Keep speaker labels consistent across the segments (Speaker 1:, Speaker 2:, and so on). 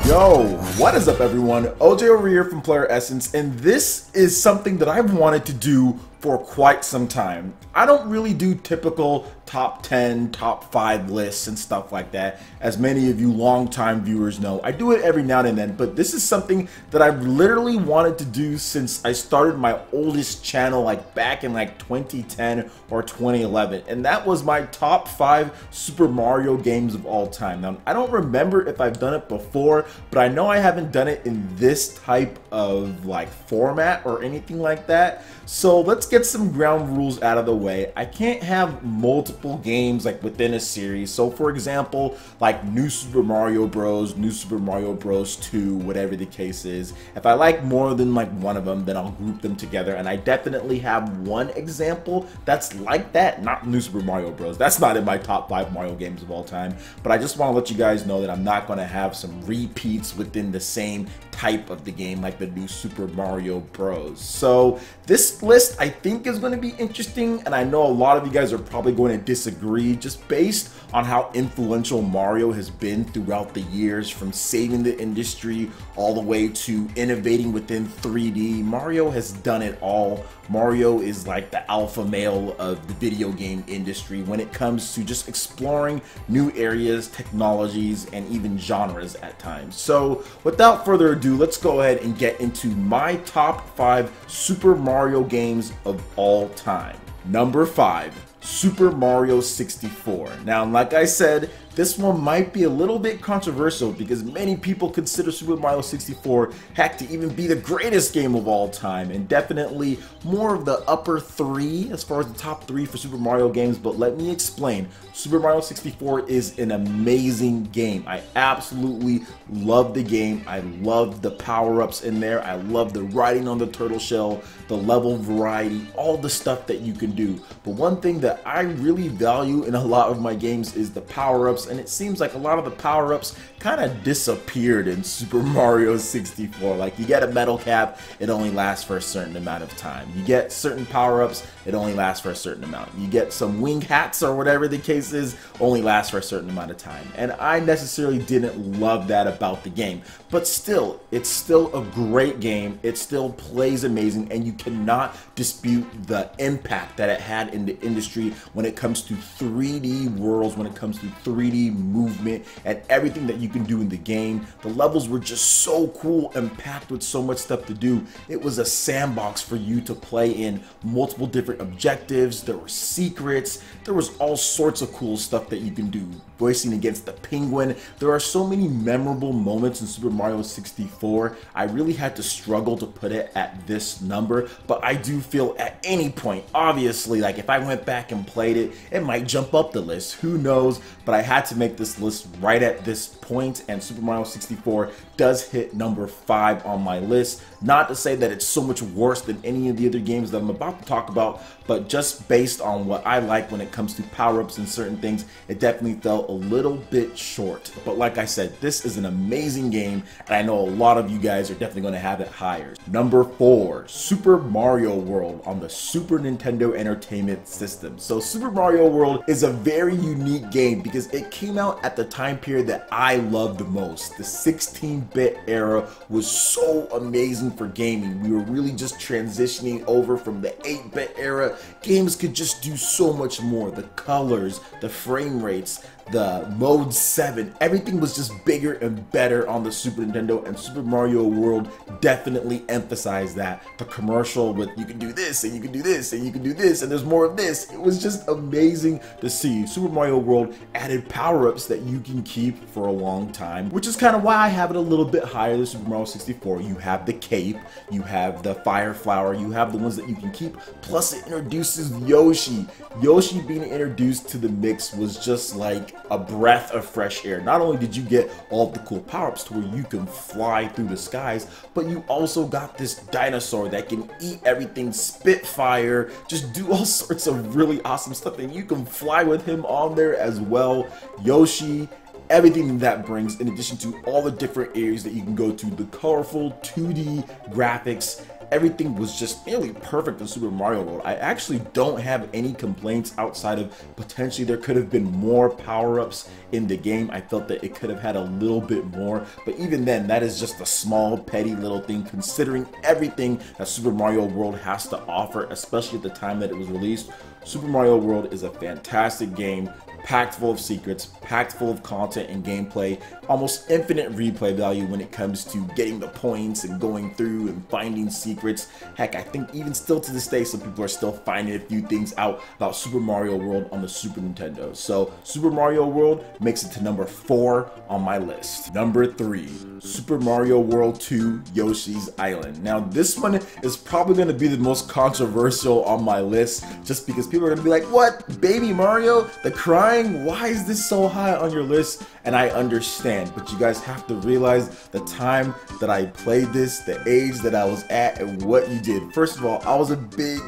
Speaker 1: Yo, what is up everyone? OJ over here from PlayerEssence, and this is something that I've wanted to do for quite some time. I don't really do typical top 10, top 5 lists and stuff like that, as many of you longtime viewers know. I do it every now and then, but this is something that I've literally wanted to do since I started my oldest channel, like back in like 2010 or 2011, and that was my top 5 Super Mario games of all time. Now, I don't remember if I've done it before, but I know I haven't done it in this type of like format or anything like that. So let's get some ground rules out of the way. I can't have multiple games like within a series. So for example, like New Super Mario Bros, New Super Mario Bros 2, whatever the case is. If I like more than like one of them, then I'll group them together. And I definitely have one example that's like that, not New Super Mario Bros. That's not in my top 5 Mario games of all time. But I just want to let you guys know that I'm not going to have some repeats within the same type of the game like the New Super Mario Bros. So this list I think is going to be interesting, and I know a lot of you guys are probably going to disagree just based on how influential Mario has been throughout the years, from saving the industry all the way to innovating within 3D. Mario has done it all. Mario is like the alpha male of the video game industry when it comes to just exploring new areas, technologies, and even genres at times. So without further ado, let's go ahead and get into my top 5 Super Mario games of all time. Number 5, Super Mario 64. Now, like I said, this one might be a little bit controversial because many people consider Super Mario 64 heck to even be the greatest game of all time, and definitely more of the upper 3 as far as the top 3 for Super Mario games. But let me explain. Super Mario 64 is an amazing game. I absolutely love the game. I love the power-ups in there. I love the riding on the turtle shell, the level variety, all the stuff that you can do. But one thing that I really value in a lot of my games is the power-ups, and it seems like a lot of the power-ups kind of disappeared in Super Mario 64. Like, you get a metal cap, it only lasts for a certain amount of time. You get certain power-ups, it only lasts for a certain amount. You get some wing hats or whatever the case is, only lasts for a certain amount of time. And I necessarily didn't love that about the game. But still, it's still a great game. It still plays amazing, and you cannot dispute the impact that it had in the industry when it comes to 3D worlds, when it comes to 3D movement, and everything that you can do in the game. The levels were just so cool and packed with so much stuff to do. It was a sandbox for you to play in, multiple different objectives. There were secrets. There was all sorts of cool stuff that you can do. Voicing against the penguin. There are so many memorable moments in Super Mario 64. I really had to struggle to put it at this number, but I do feel at any point, obviously, like if I went back and played it, it might jump up the list. Who knows? But I had to make this list right at this point, and Super Mario 64 does hit number 5 on my list. Not to say that it's so much worse than any of the other games that I'm about to talk about, but just based on what I like when it comes to power-ups and certain things, it definitely fell a little bit short. But like I said, this is an amazing game, and I know a lot of you guys are definitely going to have it higher. Number 4, Super Mario World on the Super Nintendo Entertainment System. So Super Mario World is a very unique game because it came out at the time period that I loved the most. The 16-bit era was so amazing for gaming. We were really just transitioning over from the 8-bit era. Games could just do so much more. The colors, the frame rates, the mode 7, everything was just bigger and better on the Super Nintendo, and Super Mario World definitely emphasized that. The commercial with you can do this and you can do this and you can do this and there's more of this, it was just amazing to see. Super Mario World added power-ups that you can keep for a long time, which is kind of why I have it a little bit higher than Super Mario 64. You have the cape, you have the fire flower, you have the ones that you can keep, plus it introduces Yoshi. Yoshi being introduced to the mix was just like a breath of fresh air. Not only did you get all the cool power-ups to where you can fly through the skies, but you also got this dinosaur that can eat everything, spit fire, just do all sorts of really awesome stuff, and you can fly with him on there as well. Yoshi, everything that brings, in addition to all the different areas that you can go to, the colorful 2D graphics, everything was just nearly perfect in Super Mario World. I actually don't have any complaints outside of potentially there could have been more power-ups in the game. I felt that it could have had a little bit more, but even then, that is just a small, petty little thing considering everything that Super Mario World has to offer, especially at the time that it was released. Super Mario World is a fantastic game, packed full of secrets, packed full of content and gameplay, almost infinite replay value when it comes to getting the points and going through and finding secrets. Heck, I think even still to this day, some people are still finding a few things out about Super Mario World on the Super Nintendo. So Super Mario World makes it to number 4 on my list. Number 3, Super Mario World 2 Yoshi's Island. Now this one is probably going to be the most controversial on my list, just because people are going to be like, what? Baby Mario? The crying? Why is this so high on your list? And I understand, but you guys have to realize the time that I played this, the age that I was at, and what you did. First of all, I was a big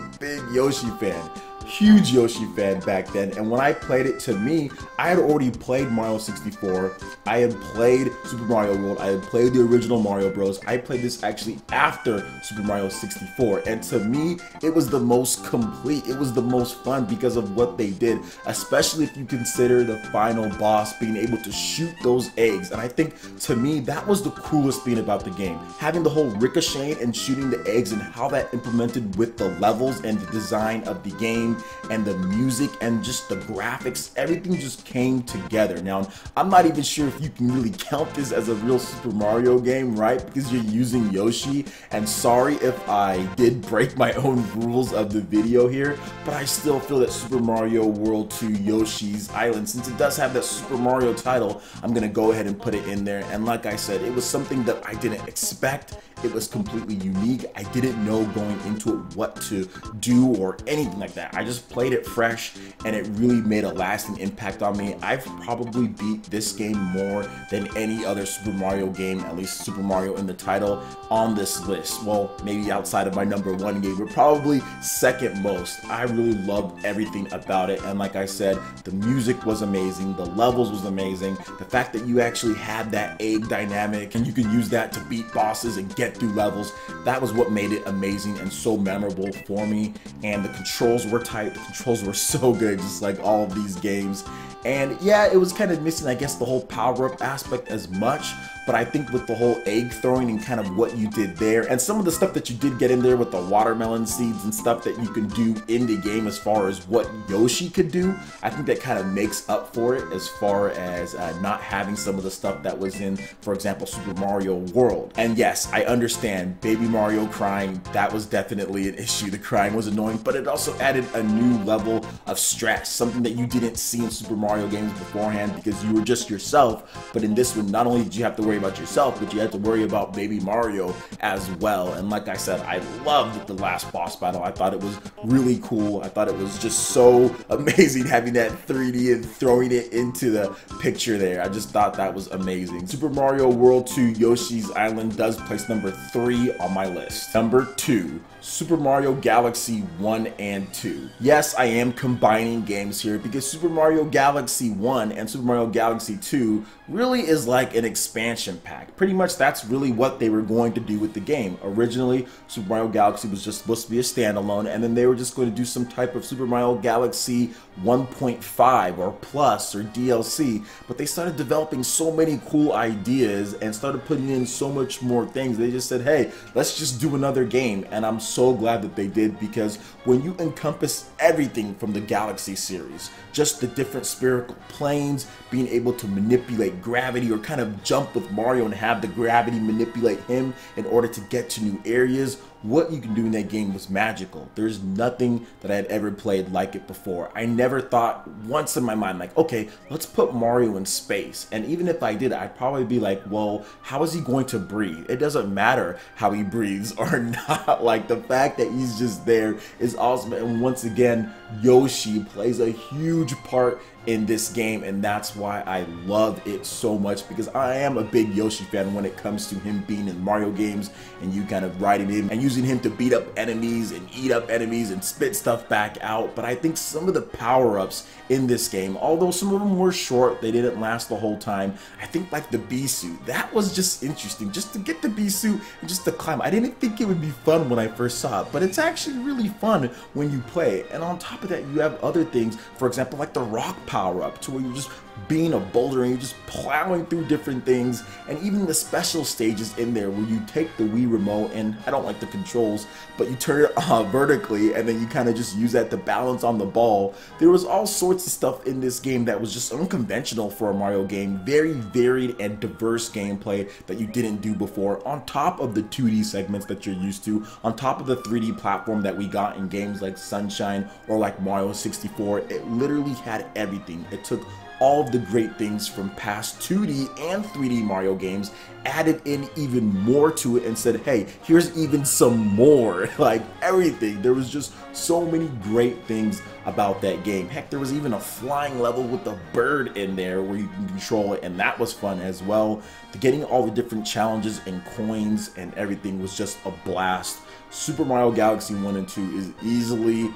Speaker 1: Yoshi fan. Huge Yoshi fan back then, and when I played it, to me, I had already played Mario 64, I had played Super Mario World, I had played the original Mario Bros. I played this actually after Super Mario 64, and to me, it was the most complete, it was the most fun because of what they did, especially if you consider the final boss being able to shoot those eggs. And I think, to me, that was the coolest thing about the game, having the whole ricocheting and shooting the eggs and how that implemented with the levels and the design of the game and the music and just the graphics. Everything just came together. Now, I'm not even sure if you can really count this as a real Super Mario game, right? Because you're using Yoshi, and sorry if I did break my own rules of the video here, but I still feel that Super Mario World 2 Yoshi's Island, since it does have that Super Mario title, I'm gonna go ahead and put it in there. And like I said, it was something that I didn't expect. It was completely unique. I didn't know going into it what to do or anything like that. I just played it fresh, and it really made a lasting impact on me. I've probably beat this game more than any other Super Mario game, at least Super Mario in the title, on this list. Well, maybe outside of my number 1 game, but probably second most. I really loved everything about it, and like I said, the music was amazing, the levels was amazing, the fact that you actually had that egg dynamic and you could use that to beat bosses and get through levels, that was what made it amazing and so memorable for me. And the controls were tight, the controls were so good, just like all of these games. And yeah, it was kind of missing, I guess, the whole power-up aspect as much, but I think with the whole egg throwing and kind of what you did there, and some of the stuff that you did get in there with the watermelon seeds and stuff that you can do in the game as far as what Yoshi could do, I think that kind of makes up for it as far as not having some of the stuff that was in, for example, Super Mario World. And yes, I understand Baby Mario crying, that was definitely an issue. The crying was annoying, but it also added a new level of stress, something that you didn't see in Super Mario games beforehand because you were just yourself. But in this one, not only did you have to worry about yourself, but you had to worry about Baby Mario as well. And like I said, I loved the last boss battle. I thought it was really cool. I thought it was just so amazing having that 3D and throwing it into the picture there. I just thought that was amazing. Super Mario World 2 Yoshi's Island does place number 3 on my list. Number 2, Super Mario Galaxy 1 and 2. Yes, I am combining games here because Super Mario Galaxy 1 and Super Mario Galaxy 2 really is like an expansion pack. Pretty much that's really what they were going to do with the game. Originally, Super Mario Galaxy was just supposed to be a standalone, and then they were just going to do some type of Super Mario Galaxy 1.5 or plus or DLC, but they started developing so many cool ideas and started putting in so much more things. They just said, hey, let's just do another game, and I'm so glad that they did, because when you encompass everything from the Galaxy series, just the different spherical planes, being able to manipulate gravity or kind of jump with Mario and have the gravity manipulate him in order to get to new areas, what you can do in that game was magical. There's nothing that I had ever played like it before. I never thought once in my mind like, okay, let's put Mario in space. And even if I did, I'd probably be like, well, how is he going to breathe? It doesn't matter how he breathes or not. Like, the fact that he's just there is awesome. And once again, Yoshi plays a huge part in this game, and that's why I love it so much, because I am a big Yoshi fan when it comes to him being in Mario games and you kind of riding him and using him to beat up enemies and eat up enemies and spit stuff back out. But I think some of the power-ups in this game, although some of them were short, they didn't last the whole time. I think like the bee suit, that was just interesting, just to get the bee suit and just to climb. I didn't think it would be fun when I first saw it, but it's actually really fun when you play. And on top of that, you have other things, for example, like the rock power-up, to where you're just being a boulder and you're just plowing through different things, and even the special stages in there where you take the Wii remote, and I don't like the controls, but you turn it vertically and then you kind of just use that to balance on the ball. There was all sorts of stuff in this game that was just unconventional for a Mario game, very varied and diverse gameplay that you didn't do before, on top of the 2D segments that you're used to, on top of the 3D platform that we got in games like Sunshine or like Mario 64. It literally had everything. It took all of the great things from past 2D and 3D Mario games, added in even more to it, and said, hey, here's even some more. Like everything. There was just so many great things about that game. Heck, there was even a flying level with a bird in there where you can control it, and that was fun as well. Getting all the different challenges and coins and everything was just a blast. Super Mario Galaxy 1 and 2 is easily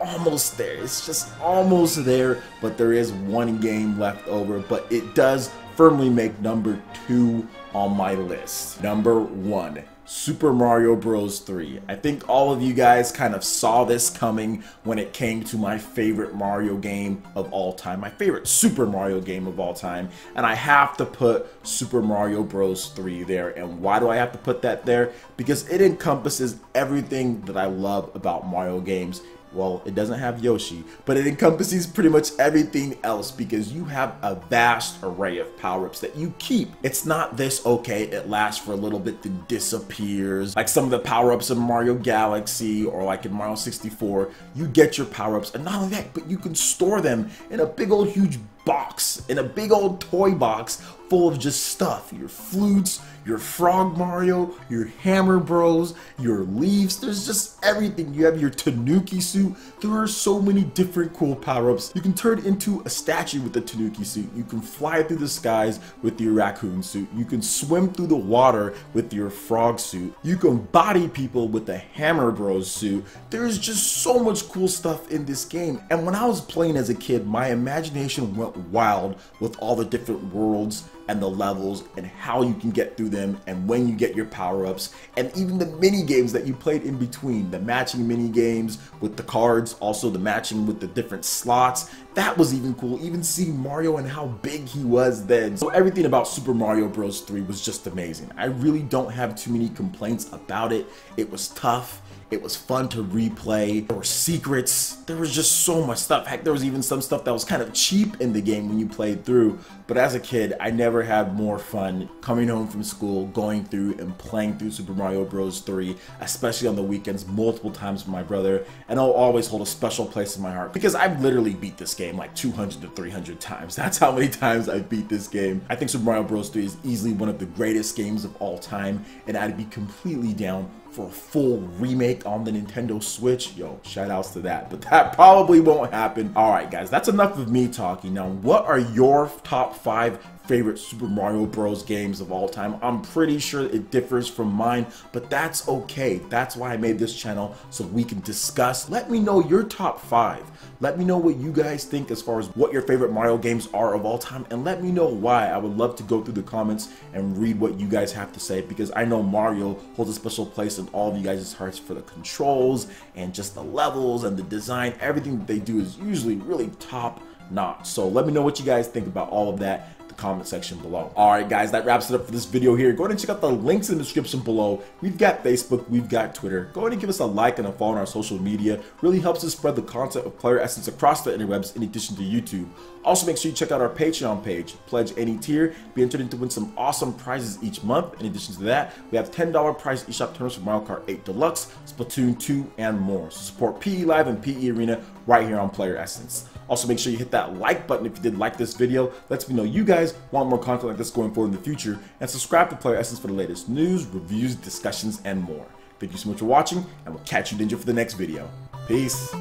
Speaker 1: almost there. It's just almost there, but there is one game left over, but it does firmly make number 2 on my list. Number 1, Super Mario Bros. 3. I think all of you guys kind of saw this coming when it came to my favorite Mario game of all time, my favorite Super Mario game of all time, and I have to put Super Mario Bros. 3 there. And why do I have to put that there? Because it encompasses everything that I love about Mario games. Well, it doesn't have Yoshi, but it encompasses pretty much everything else, because you have a vast array of power-ups that you keep. It's not this, okay, it lasts for a little bit then disappears. Like some of the power-ups in Mario Galaxy or like in Mario 64, you get your power-ups, and not only that, but you can store them in a big old huge box, in a big old toy box full of just stuff. Your flutes, your Frog Mario, your Hammer Bros, your leaves. There's just everything. You have your Tanuki suit. There are so many different cool power-ups. You can turn into a statue with the Tanuki suit. You can fly through the skies with your raccoon suit. You can swim through the water with your frog suit. You can body people with the Hammer Bros suit. There's just so much cool stuff in this game. And when I was playing as a kid, my imagination went wild with all the different worlds and the levels and how you can get through them and when you get your power-ups, and even the mini games that you played in between, the matching mini games with the cards, also the matching with the different slots. That was even cool, even seeing Mario and how big he was then. So everything about Super Mario Bros. 3 was just amazing. I really don't have too many complaints about it. It was tough. It was fun to replay. There were secrets. There was just so much stuff. Heck, there was even some stuff that was kind of cheap in the game when you played through. But as a kid, I never had more fun coming home from school, going through and playing through Super Mario Bros. 3, especially on the weekends, multiple times with my brother. And I'll always hold a special place in my heart because I've literally beat this game like 200 to 300 times. That's how many times I beat this game. I think Super Mario Bros. 3 is easily one of the greatest games of all time, and I'd be completely down for a full remake on the Nintendo Switch. Yo, shout outs to that, but that probably won't happen. All right, guys, that's enough of me talking. Now, what are your top 5 favorite Super Mario Bros. Games of all time? I'm pretty sure it differs from mine, but that's okay. That's why I made this channel, so we can discuss. Let me know your top 5. Let me know what you guys think as far as what your favorite Mario games are of all time, and let me know why. I would love to go through the comments and read what you guys have to say, because I know Mario holds a special place in all of you guys' hearts for the controls and just the levels and the design. Everything that they do is usually really top notch. So let me know what you guys think about all of that. Comment section below. Alright guys, that wraps it up for this video here. Go ahead and check out the links in the description below. We've got Facebook, we've got Twitter. Go ahead and give us a like and a follow on our social media. Really helps us spread the content of PlayerEssence across the interwebs in addition to YouTube. Also make sure you check out our Patreon page. Pledge any tier, be entered in to win some awesome prizes each month. In addition to that, we have $10 prize eShop tournaments for Mario Kart 8 Deluxe, Splatoon 2, and more. So support PE Live and PE Arena right here on PlayerEssence. Also make sure you hit that like button if you did like this video. Lets me know you guys want more content like this going forward in the future, and subscribe to PlayerEssence for the latest news, reviews, discussions, and more. Thank you so much for watching, and we'll catch you ninja for the next video. Peace.